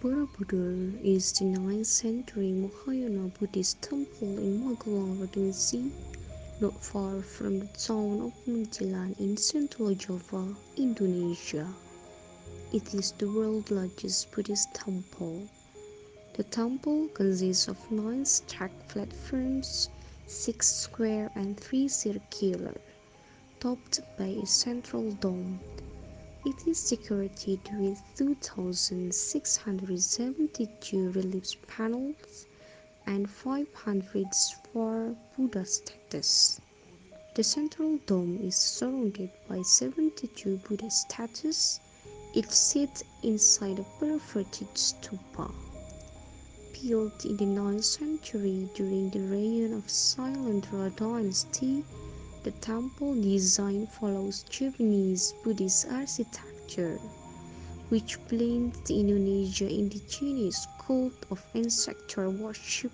Borobudur is the 9th century Mahayana Buddhist temple in Magelang Regency, not far from the town of Muntilan in Central Java, Indonesia. It is the world's largest Buddhist temple. The temple consists of 9 stacked platforms, 6 square and 3 circular, topped by a central dome. It is decorated with 2,672 relief panels and 504 Buddha statues. The central dome is surrounded by 72 Buddha statues, each sits inside a perforated stupa. Built in the 9th century during the reign of Sailendra dynasty, the temple design follows Javanese Buddhist architecture, which blends the Indonesian indigenous cult of ancestor worship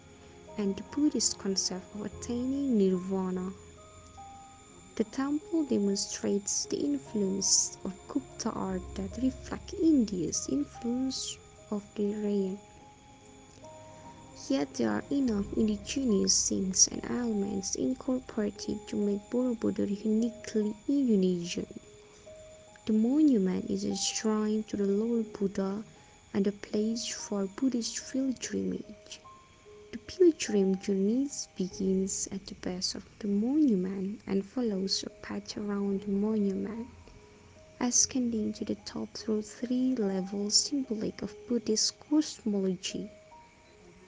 and the Buddhist concept of attaining nirvana. The temple demonstrates the influence of Gupta art that reflect India's influence of the reign. Yet there are enough indigenous scenes and elements incorporated to make Borobudur uniquely Indonesian. The monument is a shrine to the Lord Buddha and a place for Buddhist pilgrimage. The pilgrim journey begins at the base of the monument and follows a path around the monument, ascending to the top through 3 levels symbolic of Buddhist cosmology.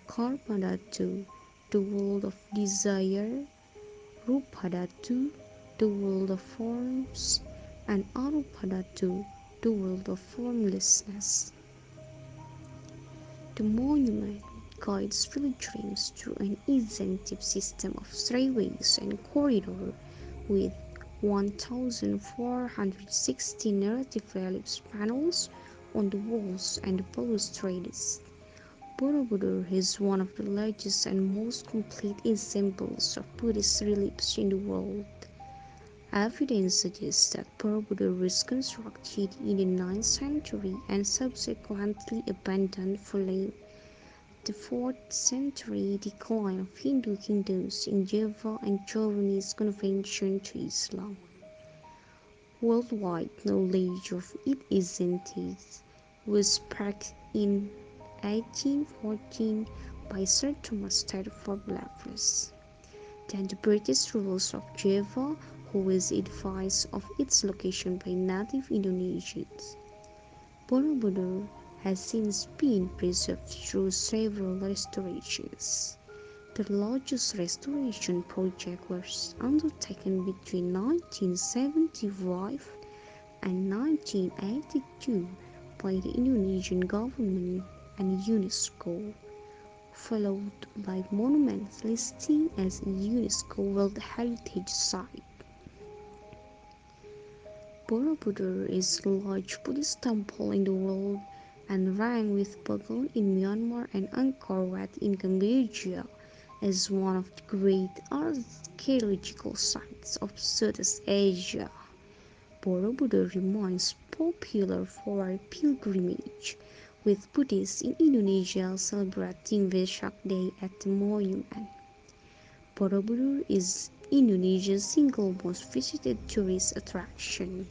Karmadhatu, the world of desire, Rupadhatu, the world of forms, and Arupadhatu, the world of formlessness. The monument guides pilgrims through an incentive system of stairways and corridors with 1,460 narrative relief panels on the walls and the balustrades. Borobudur is one of the largest and most complete examples of Buddhist reliefs in the world. Evidence suggests that Borobudur was constructed in the 9th century and subsequently abandoned following the 4th century decline of Hindu kingdoms in Java and Javanese conversion to Islam. Worldwide knowledge of its existence was sparked in 1814 by Sir Thomas Stafford Raffles. Then the British rulers of Java, who was advised of its location by native Indonesians. Borobudur has since been preserved through several restorations. The largest restoration project was undertaken between 1975 and 1982 by the Indonesian government and UNESCO, followed by monuments listing as a UNESCO World Heritage Site. Borobudur is the largest Buddhist temple in the world and ranked with Pagon in Myanmar and Angkor Wat in Cambodia as one of the great archaeological sites of Southeast Asia. Borobudur remains popular for pilgrimage, with Buddhists in Indonesia celebrating Vesak Day at the monument. Borobudur is Indonesia's single most visited tourist attraction.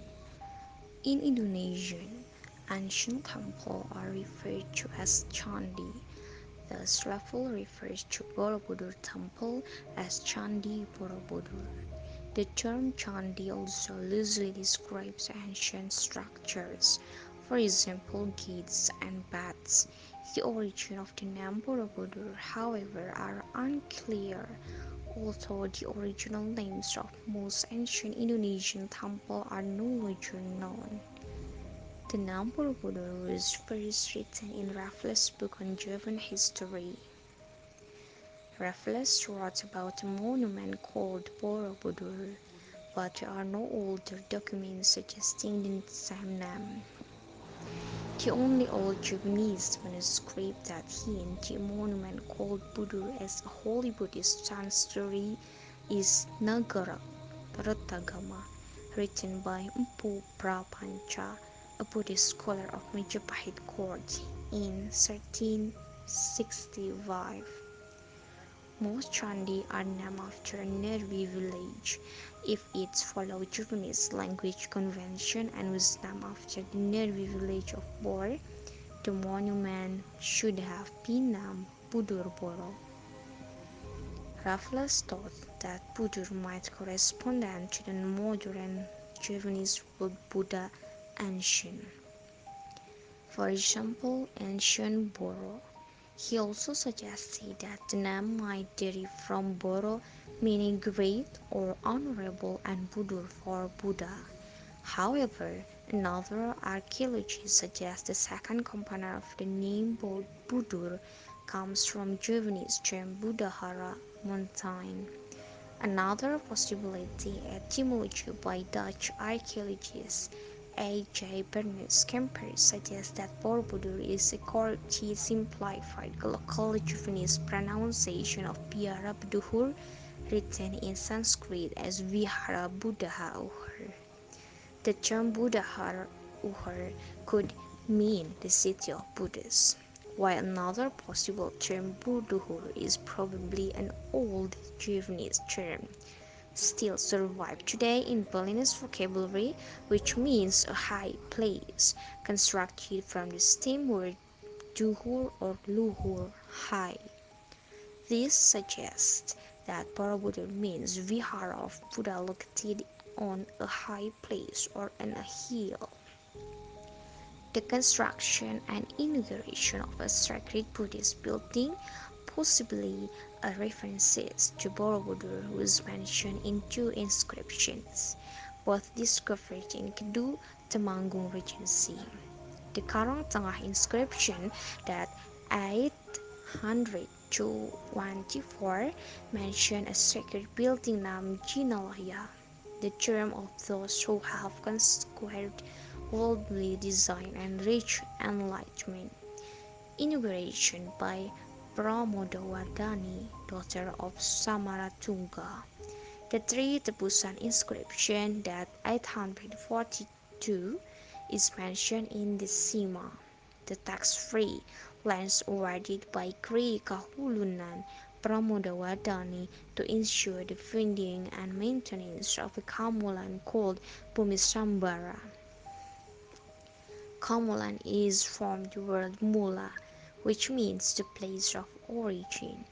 In Indonesian, ancient temples are referred to as candi. Thus, Raffles refers to Borobudur temple as Candi Borobudur. The term candi also loosely describes ancient structures, for example gates and baths. The origin of the name Borobudur, however, are unclear, although the original names of most ancient Indonesian temples are no longer known. The name Borobudur was first written in Raffles' book on Javan history. Raffles wrote about a monument called Borobudur, but there are no older documents suggesting the same name. The only old Javanese manuscript that hints a monument called Budur as a holy Buddhist sanctuary is Nagara Retagama, written by Empu Prapanca, a Buddhist scholar of Majapahit court. in 1365. Most Chandi are named after nearby village. If it follows Japanese language convention and was named after the nearby village of Bor, the monument should have been named Budur Boro. Raffles thought that Budur might correspond to the modern Javanese word Buddha ancient. For example, ancient Boro. He also suggested that the name might derive from Boro, meaning great or honorable, and Budur for Buddha. However, another archaeologist suggests the second component of the name Budur comes from Javanese term Budahara, mountain. Another possibility, etymology by Dutch archaeologist A. J. Bernes Kemper, suggests that Borobudur is a corruptly simplified local Javanese pronunciation of Biara Buduhur, written in Sanskrit as Vihara Buddha Uhur. The term Budahar Uhur could mean the city of Buddhas, while another possible term Buduhur is probably an old Javanese term, still survive today in Balinese vocabulary, which means a high place, constructed from the stem word duhur or luhur, high. This suggests that Borobudur means vihara of Buddha located on a high place or on a hill. The construction and inauguration of a sacred Buddhist building, possibly a reference to Borobudur, was mentioned in two inscriptions, both discovered in Kedu, Temanggung Regency. The Karang Tengah inscription that 824 mentioned a sacred building named Jinalaya, the term of those who have conquered worldly design and reached enlightenment. Inauguration by Pramodawardhani, daughter of Samaratunga. The three tebusan inscription that 842 is mentioned in the Sima, the tax-free lands awarded by Kri Kahulunan Pramodawardhani to ensure the funding and maintenance of a Kamulan called Bumisambara. Kamulan is from the word Mula, which means the place of origin,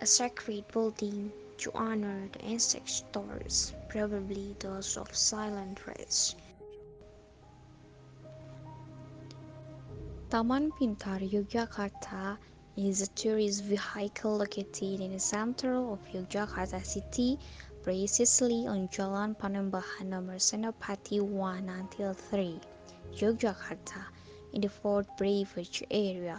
a sacred building to honor the ancestors, probably those of silent race. Taman Pintar Yogyakarta is a tourist vehicle located in the center of Yogyakarta city, precisely on Jalan Panembahan nomor Senopati 1 until 3, Yogyakarta, in the Fort Brevage area.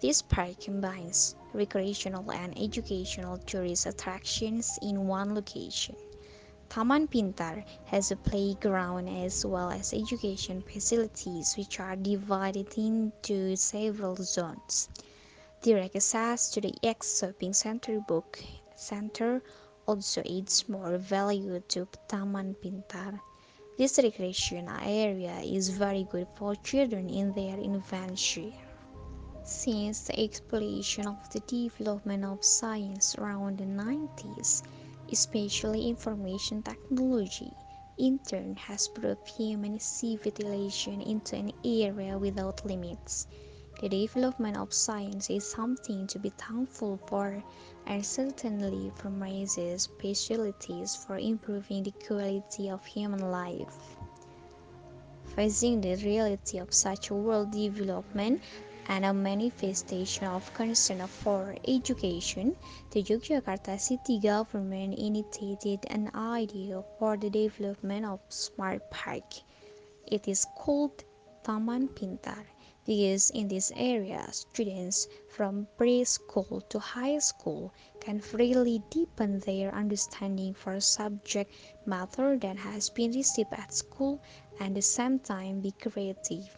This park combines recreational and educational tourist attractions in one location. Taman Pintar has a playground as well as education facilities which are divided into several zones. Direct access to the ex-shopping center book center also adds more value to Taman Pintar. This recreation area is very good for children in their infancy. Since the explosion of the development of science around the 90s, especially information technology, in turn has brought human civilization into an area without limits. The development of science is something to be thankful for and certainly promises possibilities for improving the quality of human life. Facing the reality of such world development and a manifestation of concern for education, the Yogyakarta city government initiated an idea for the development of smart park. It is called Taman Pintar because in this area, students from preschool to high school can freely deepen their understanding for subject matter that has been received at school and at the same time be creative.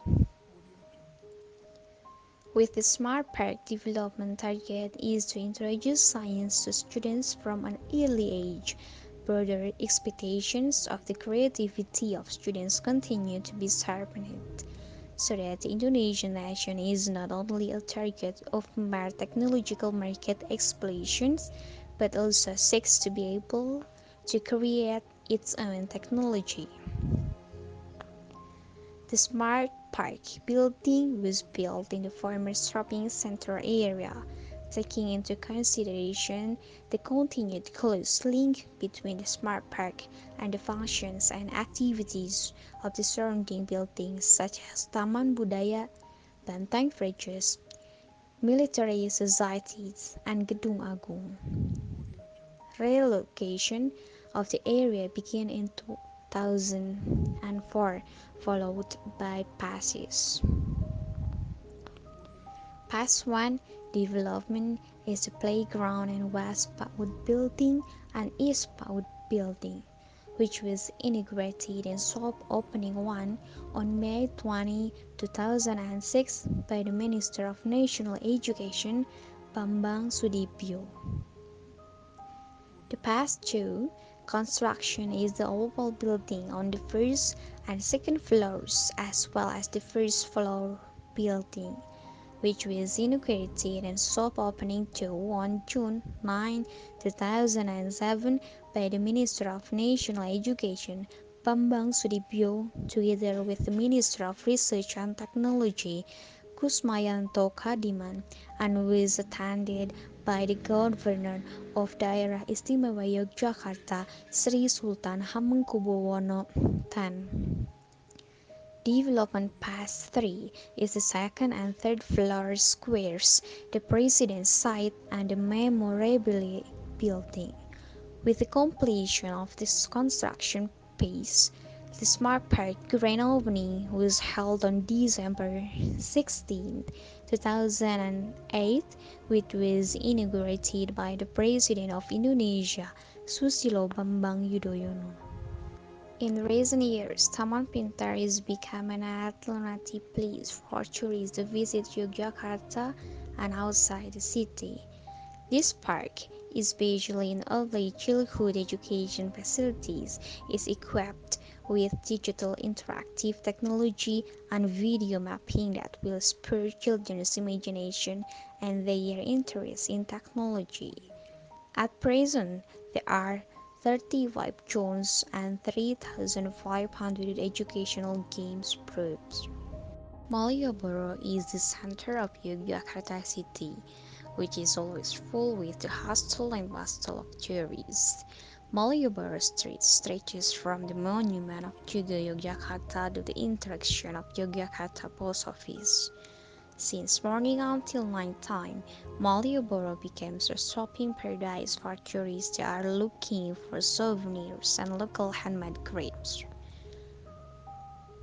With the Smart Park development target is to introduce science to students from an early age. Further expectations of the creativity of students continue to be sharpened. so that the Indonesian nation is not only a target of mere technological market explosions, but also seeks to be able to create its own technology. The smart park building was built in the former shopping center area, taking into consideration the continued close link between the smart park and the functions and activities of the surrounding buildings such as Taman Budaya, Banteng Villages, military societies, and Gedung Agung. Relocation of the area began in 2004, followed by passes. Pass 1 development is the playground and West Parkwood Building and East Parkwood Building, which was inaugurated and soft opening 1 on May 20, 2006 by the Minister of National Education, Bambang Sudibyo. The past two construction is the oval building on the first and second floors as well as the first floor building, which was inaugurated and soft opening to on June 9, 2007 by the Minister of National Education, Bambang Sudibyo, together with the Minister of Research and Technology, Kusmayanto Kadiman, and was attended by the Governor of Daerah Istimewa Yogyakarta, Sri Sultan Hamengkubuwono X. Development Pass 3 is the second and third floor squares, the President's site, and the Memorabilia building. With the completion of this construction phase, the Smart Park grand opening was held on December 16, 2008, which was inaugurated by the President of Indonesia, Susilo Bambang Yudhoyono. In recent years, Taman Pintar has become an alternative place for tourists to visit Yogyakarta and outside the city. This park, especially in early childhood education facilities, is equipped with digital interactive technology and video mapping that will spur children's imagination and their interest in technology. At present, there are 35 zones and 3,500 educational games groups. Malioboro is the center of Yogyakarta city, which is always full with the hustle and bustle of tourists. Malioboro Street stretches from the monument of Juga Yogyakarta to the intersection of Yogyakarta Post Office. Since morning until night time, Malioboro becomes a shopping paradise for tourists that are looking for souvenirs and local handmade crafts.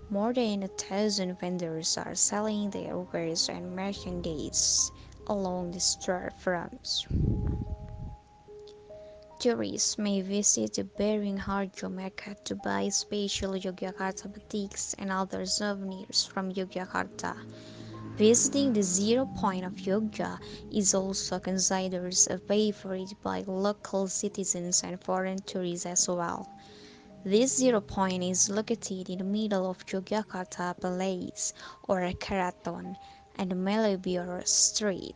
More than 1,000 vendors are selling their wares and merchandise along the storefronts. Tourists may visit the Bering Harjo market to buy special Yogyakarta batiks and other souvenirs from Yogyakarta. Visiting the zero point of Yogya is also considered a favorite by local citizens and foreign tourists as well. This zero point is located in the middle of Yogyakarta Palace or Keraton and Malioboro Street.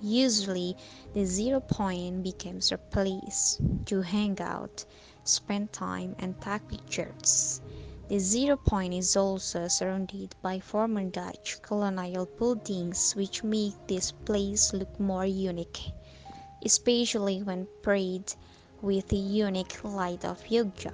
Usually, the zero point becomes a place to hang out, spend time, and take pictures. The zero point is also surrounded by former Dutch colonial buildings which make this place look more unique, especially when paired with the unique light of Yogya.